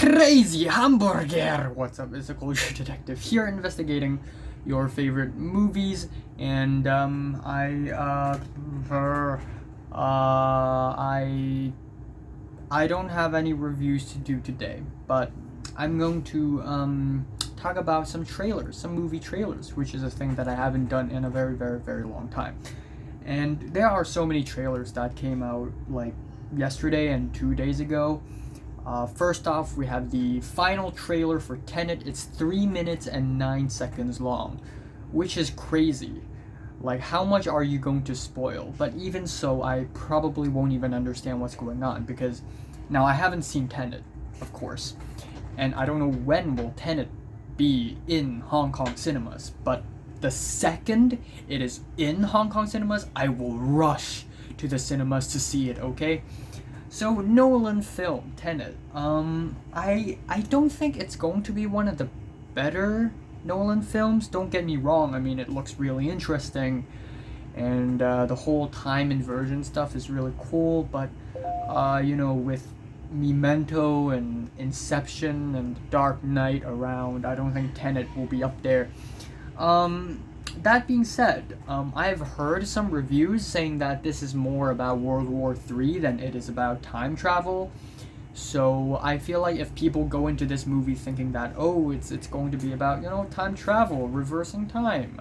Crazy Hamburger! What's up? It's a culture detective here investigating your favorite movies, and I don't have any reviews to do today, but I'm going to talk about some trailers, some movie trailers, which is a thing that I haven't done in a very, very, very long time. And there are so many trailers that came out like yesterday and 2 days ago. First off, we have the final trailer for Tenet. It's 3 minutes and 9 seconds long, which is crazy. Like, how much are you going to spoil? But even so, I probably won't even understand what's going on, because now I haven't seen Tenet, of course, and I don't know when will Tenet be in Hong Kong cinemas, but the second it is in Hong Kong cinemas, I will rush to the cinemas to see it, okay? So, Nolan film, Tenet. I don't think it's going to be one of the better Nolan films. Don't get me wrong, I mean, it looks really interesting, and the whole time inversion stuff is really cool, but, with Memento and Inception and Dark Knight around, I don't think Tenet will be up there. That being said, I've heard some reviews saying that this is more about World War III than it is about time travel. So I feel like if people go into this movie thinking that, oh, it's going to be about, time travel, reversing time,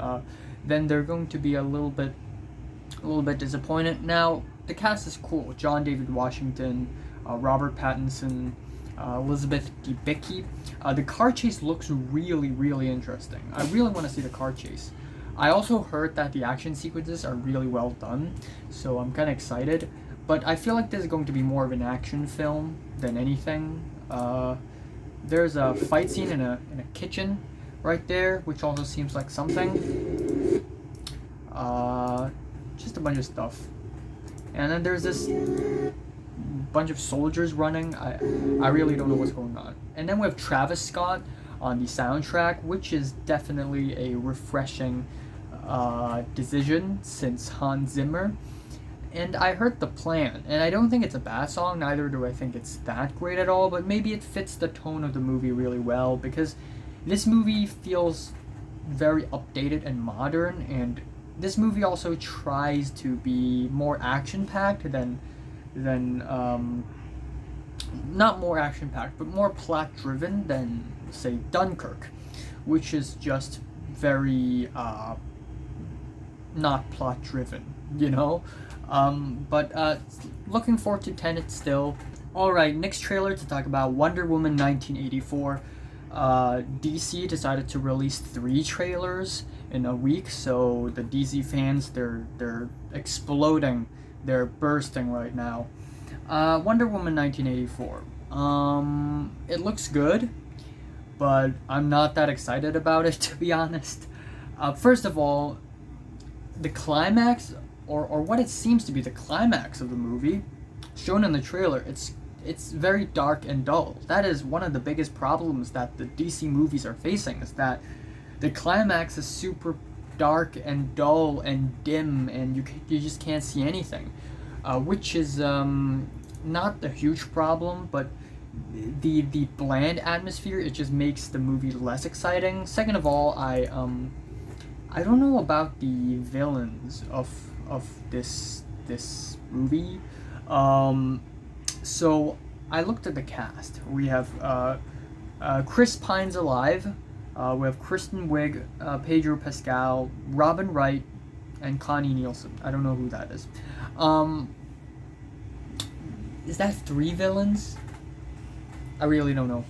then they're going to be a little bit disappointed. Now, the cast is cool. John David Washington, Robert Pattinson, Elizabeth Debicki. The car chase looks really, really interesting. I really want to see the car chase. I also heard that the action sequences are really well done, so I'm kind of excited. But I feel like this is going to be more of an action film than anything. There's a fight scene in a kitchen right there, which also seems like something. Just a bunch of stuff. And then there's this bunch of soldiers running. I really don't know what's going on. And then we have Travis Scott on the soundtrack, which is definitely a refreshing decision since Hans Zimmer. And I heard The Plan, and I don't think it's a bad song, neither do I think it's that great at all, but maybe it fits the tone of the movie really well, because this movie feels very updated and modern, and this movie also tries to be more action-packed than not more action-packed, but more plot-driven than, say, Dunkirk, which is just very not plot-driven, But looking forward to Tenet still. Alright, next trailer to talk about Wonder Woman 1984. DC decided to release 3 trailers in a week, so the DC fans, they're exploding, they're bursting right now. Wonder Woman 1984. It looks good, but I'm not that excited about it, to be honest. First of all, the climax, or what it seems to be the climax of the movie, shown in the trailer, it's very dark and dull. That is one of the biggest problems that the DC movies are facing, is that the climax is super dark and dull and dim, and you just can't see anything, which is not a huge problem, but the bland atmosphere, it just makes the movie less exciting. Second of all, I don't know about the villains of this movie. So I looked at the cast. We have Chris Pine's alive. We have Kristen Wiig, Pedro Pascal, Robin Wright, and Connie Nielsen. I don't know who that is. Is that 3 villains? I really don't know.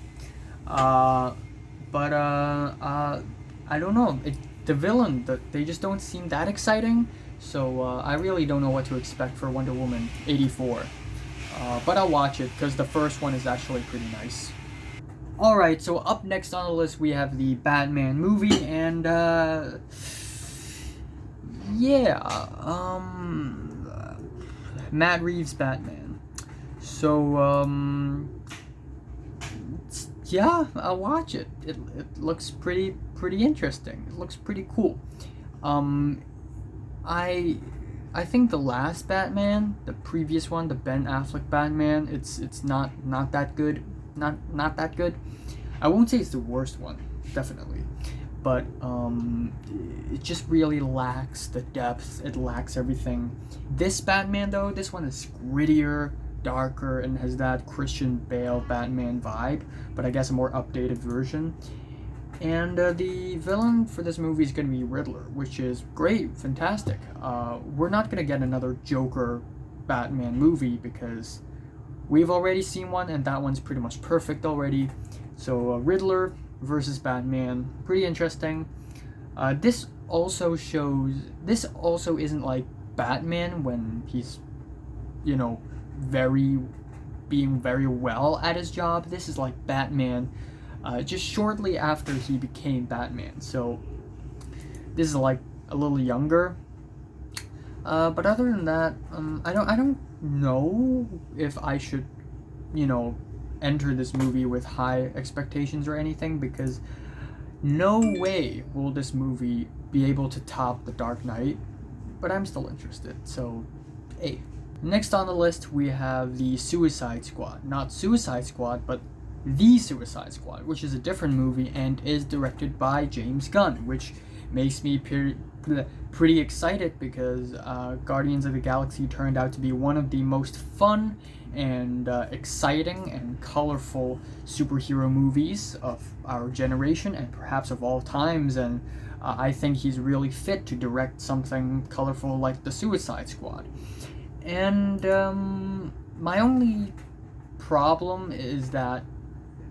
But I don't know. The villain, they just don't seem that exciting. So I really don't know what to expect for Wonder Woman 84. But I'll watch it, because the first one is actually pretty nice. Alright, so up next on the list we have the Batman movie, and Matt Reeves' Batman. So yeah, I'll watch it. It looks pretty interesting. It looks pretty cool. I think the last Batman, the previous one, the Ben Affleck Batman, it's not that good. not that good. I won't say it's the worst one, definitely, but it just really lacks the depth. It lacks everything. This Batman, though, this one is grittier, darker, and has that Christian Bale Batman vibe, but I guess a more updated version. And the villain for this movie is going to be Riddler, which is great, fantastic. We're not going to get another Joker Batman movie because we've already seen one, and that one's pretty much perfect already. So Riddler versus Batman, pretty interesting. This also isn't like Batman when he's, being very well at his job. This is like Batman just shortly after he became Batman. So this is like a little younger. But other than that, I don't know if I should, enter this movie with high expectations or anything, because no way will this movie be able to top The Dark Knight, but I'm still interested, so A. Next on the list, we have The Suicide Squad. Not Suicide Squad, but The Suicide Squad, which is a different movie and is directed by James Gunn, which makes me pretty excited because Guardians of the Galaxy turned out to be one of the most fun and exciting and colorful superhero movies of our generation and perhaps of all times, and I think he's really fit to direct something colorful like The Suicide Squad. And my only problem is that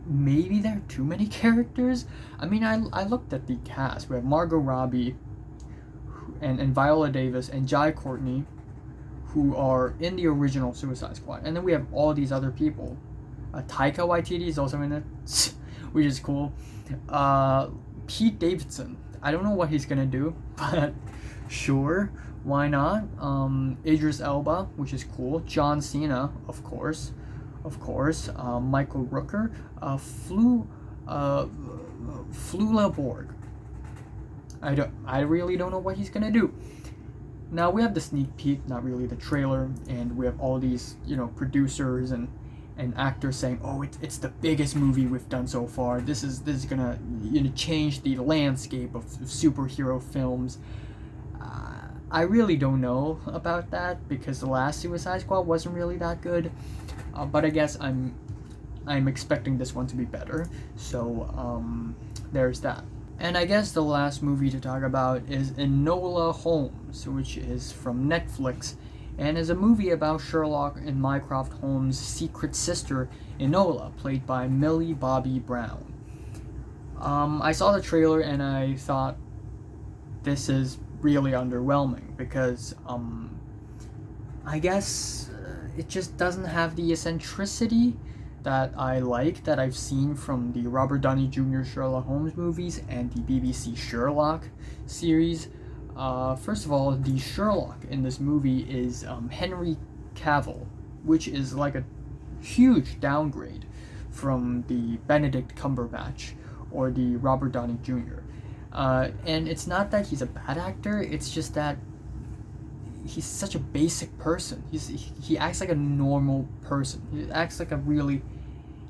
maybe there are too many characters. I mean, I looked at the cast. We have Margot Robbie and Viola Davis and Jai Courtney, who are in the original Suicide Squad. And then we have all these other people. Taika Waititi is also in it, which is cool. Pete Davidson. I don't know what he's gonna do, but sure, why not? Idris Elba, which is cool. John Cena, of course. Michael Rooker. Flula Borg. I really don't know what he's gonna do. Now we have the sneak peek, not really the trailer, and we have all these, producers and actors saying, "Oh, it's the biggest movie we've done so far. This is gonna change the landscape of superhero films." I really don't know about that because the last Suicide Squad wasn't really that good, but I guess I'm expecting this one to be better. So there's that. And I guess the last movie to talk about is Enola Holmes, which is from Netflix, and is a movie about Sherlock and Mycroft Holmes' secret sister, Enola, played by Millie Bobby Brown. I saw the trailer and I thought this is really underwhelming because I guess it just doesn't have the eccentricity that I like, that I've seen from the Robert Downey Jr. Sherlock Holmes movies and the BBC Sherlock series. First of all, the Sherlock in this movie is Henry Cavill, which is like a huge downgrade from the Benedict Cumberbatch or the Robert Downey Jr. And it's not that he's a bad actor, it's just that he's such a basic person. He acts like a normal person. He acts like a really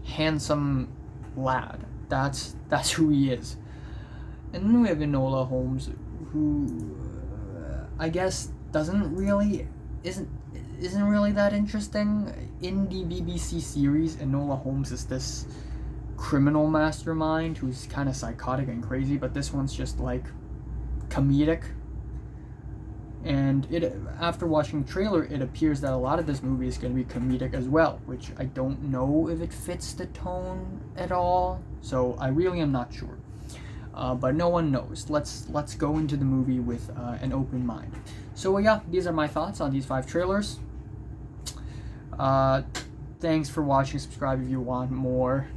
handsome lad. That's who he is. And then we have Enola Holmes, who I guess isn't really that interesting. In the BBC series, Enola Holmes is this criminal mastermind who's kind of psychotic and crazy, but this one's just like comedic. And after watching the trailer, it appears that a lot of this movie is going to be comedic as well, which I don't know if it fits the tone at all. So I really am not sure. But no one knows. Let's go into the movie with an open mind. So yeah, these are my thoughts on these 5 trailers. Thanks for watching. Subscribe if you want more.